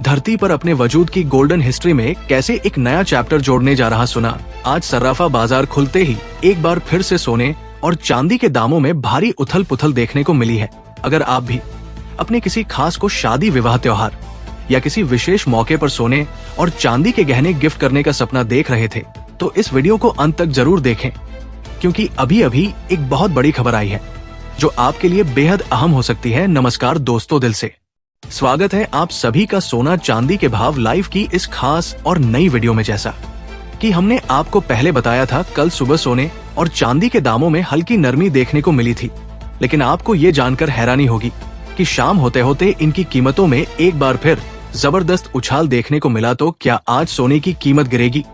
धरती पर अपने वजूद की गोल्डन हिस्ट्री में कैसे एक नया चैप्टर जोड़ने जा रहा सुना। आज सर्राफा बाजार खुलते ही एक बार फिर से सोने और चांदी के दामों में भारी उथल पुथल देखने को मिली है। अगर आप भी अपने किसी खास को शादी, विवाह, त्योहार या किसी विशेष मौके पर सोने और चांदी के गहने गिफ्ट करने का सपना देख रहे थे तो इस वीडियो को अंत तक जरूर देखें, क्योंकि अभी अभी एक बहुत बड़ी खबर आई है जो आपके लिए बेहद अहम हो सकती है। नमस्कार दोस्तों, दिल से स्वागत है आप सभी का सोना चांदी के भाव लाइव की इस खास और नई वीडियो में। जैसा कि हमने आपको पहले बताया था, कल सुबह सोने और चांदी के दामों में हल्की नरमी देखने को मिली थी, लेकिन आपको ये जानकर हैरानी होगी कि शाम होते होते इनकी कीमतों में एक बार फिर जबरदस्त उछाल देखने को मिला। तो क्या आज सोने की कीमत गिरेगी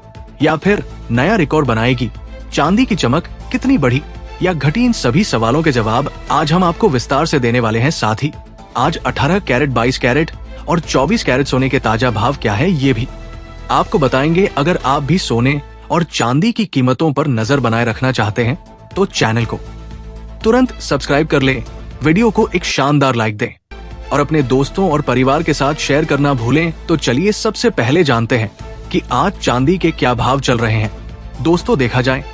या फिर नया रिकॉर्ड बनाएगी? चांदी की चमक कितनी बढ़ी या घटी? इन सभी सवालों के जवाब आज हम आपको विस्तार से देने वाले हैं। साथ ही आज 18 कैरेट, 22 कैरेट और 24 कैरेट सोने के ताजा भाव क्या है ये भी आपको बताएंगे। अगर आप भी सोने और चांदी की कीमतों पर नजर बनाए रखना चाहते हैं तो चैनल को तुरंत सब्सक्राइब कर लें, वीडियो को एक शानदार लाइक दें और अपने दोस्तों और परिवार के साथ शेयर करना भूलें। तो चलिए सबसे पहले जानते हैं कि आज चांदी के क्या भाव चल रहे हैं। दोस्तों, देखा जाए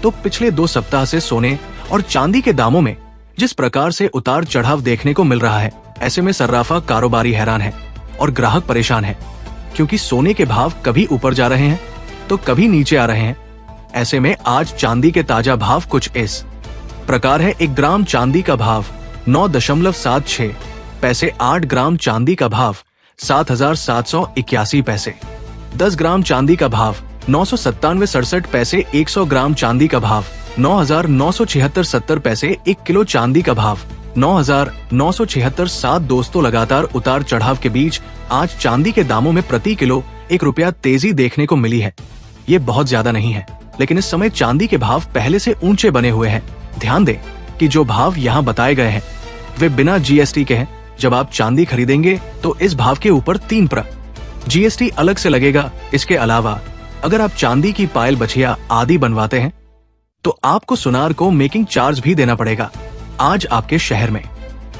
तो पिछले 2 सप्ताह से सोने और चांदी के दामों में जिस प्रकार से उतार चढ़ाव देखने को मिल रहा है, ऐसे में सर्राफा कारोबारी हैरान है और ग्राहक परेशान है, क्योंकि सोने के भाव कभी ऊपर जा रहे हैं तो कभी नीचे आ रहे हैं। ऐसे में आज चांदी के ताजा भाव कुछ इस प्रकार है। 1 ग्राम चांदी का भाव 9.76 पैसे, 8 ग्राम चांदी का भाव 7,781 पैसे, 10 ग्राम चांदी का भाव 997.67 पैसे, 100 ग्राम चांदी का भाव 9,976.70 पैसे, 1 किलो चांदी का भाव 9,976.7। दोस्तों, लगातार उतार चढ़ाव के बीच आज चांदी के दामों में प्रति किलो 1 रुपया तेजी देखने को मिली है। ये बहुत ज्यादा नहीं है, लेकिन इस समय चांदी के भाव पहले से ऊंचे बने हुए हैं। ध्यान दें कि जो भाव यहाँ बताए गए हैं वे बिना जीएसटी के हैं। जब आप चांदी खरीदेंगे तो इस भाव के ऊपर 3% जीएसटी अलग से लगेगा। इसके अलावा अगर आप चांदी की पायल, बछिया आदि बनवाते हैं तो आपको सुनार को मेकिंग चार्ज भी देना पड़ेगा। आज आपके शहर में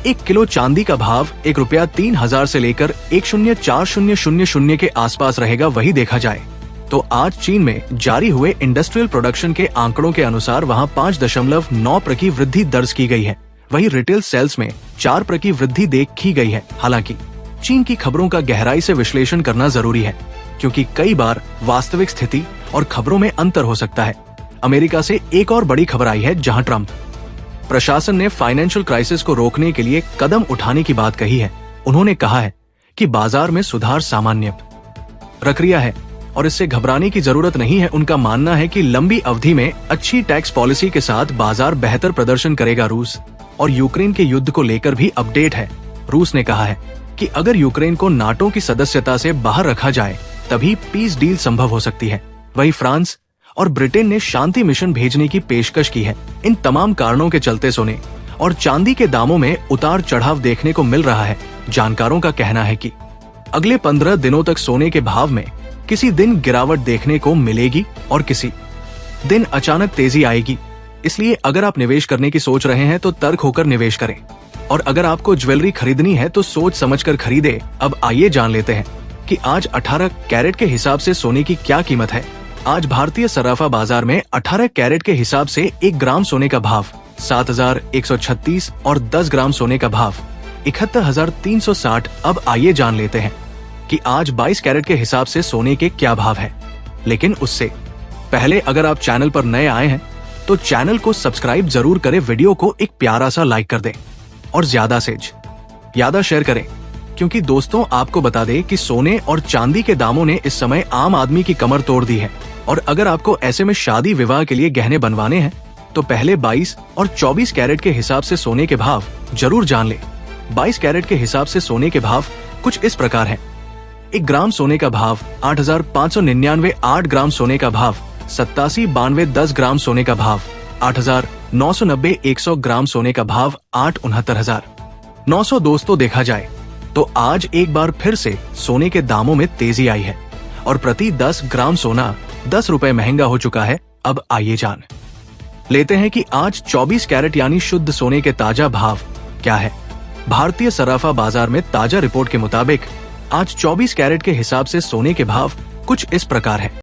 1 किलो चांदी का भाव 1 रुपया 3,000 से लेकर 1,04,000 के आसपास रहेगा। वही देखा जाए तो आज चीन में जारी हुए इंडस्ट्रियल प्रोडक्शन के आंकड़ों के अनुसार वहां 5.9% की वृद्धि दर्ज की गई है। वही रिटेल सेल्स में 4% की वृद्धि देखी गई है। हालांकि चीन की खबरों का गहराई से विश्लेषण करना जरूरी है, क्योंकि कई बार वास्तविक स्थिति और खबरों में अंतर हो सकता है। अमेरिका से एक और बड़ी खबर आई है, जहां ट्रंप प्रशासन ने फाइनेंशियल क्राइसिस को रोकने के लिए कदम उठाने की बात कही है। उन्होंने कहा है कि बाजार में सुधार सामान्य प्रक्रिया है और इससे घबराने की जरूरत नहीं है। उनका मानना है कि लंबी अवधि में अच्छी टैक्स पॉलिसी के साथ बाजार बेहतर प्रदर्शन करेगा। रूस और यूक्रेन के युद्ध को लेकर भी अपडेट है। रूस ने कहा है कि अगर यूक्रेन को नाटो की सदस्यता से बाहर रखा जाए तभी पीस डील संभव हो सकती है। वही फ्रांस और ब्रिटेन ने शांति मिशन भेजने की पेशकश की है। इन तमाम कारणों के चलते सोने और चांदी के दामों में उतार चढ़ाव देखने को मिल रहा है। जानकारों का कहना है कि अगले 15 दिनों तक सोने के भाव में किसी दिन गिरावट देखने को मिलेगी और किसी दिन अचानक तेजी आएगी। इसलिए अगर आप निवेश करने की सोच रहे हैं तो तर्क होकर निवेश करें, और अगर आपको ज्वेलरी खरीदनी है तो सोच समझकर खरीदे। अब आइए जान लेते हैं कि आज 18 कैरेट के हिसाब से सोने की क्या कीमत है। आज भारतीय सर्राफा बाजार में 18 कैरेट के हिसाब से 1 ग्राम सोने का भाव 7,136 और 10 ग्राम सोने का भाव 71,360। अब आइए जान लेते हैं कि आज 22 कैरेट के हिसाब से सोने के क्या भाव है। लेकिन उससे पहले अगर आप चैनल पर नए आए हैं तो चैनल को सब्सक्राइब जरूर करें, वीडियो को एक प्यारा सा लाइक कर दें और ज्यादा से ज्यादा शेयर करें, क्योंकि दोस्तों आपको बता दें कि सोने और चांदी के दामों ने इस समय आम आदमी की कमर तोड़ दी है। और अगर आपको ऐसे में शादी, विवाह के लिए गहने बनवाने हैं तो पहले 22 और 24 कैरेट के हिसाब से सोने के भाव जरूर जान ले। 22 कैरेट के हिसाब से सोने के भाव कुछ इस प्रकार है। 1 ग्राम सोने का भाव 8,599, 8 ग्राम सोने का भाव 8792, 10 ग्राम सोने का भाव 8,990, 100 ग्राम सोने का भाव 8,69,900। दोस्तों, देखा जाए तो आज एक बार फिर से सोने के दामों में तेजी आई है और प्रति 10 ग्राम सोना 10 रुपए महंगा हो चुका है। अब आइए जान लेते हैं कि आज 24 कैरेट यानी शुद्ध सोने के ताजा भाव क्या है। भारतीय सर्राफा बाजार में ताजा रिपोर्ट के मुताबिक आज 24 कैरेट के हिसाब से सोने के भाव कुछ इस प्रकार है।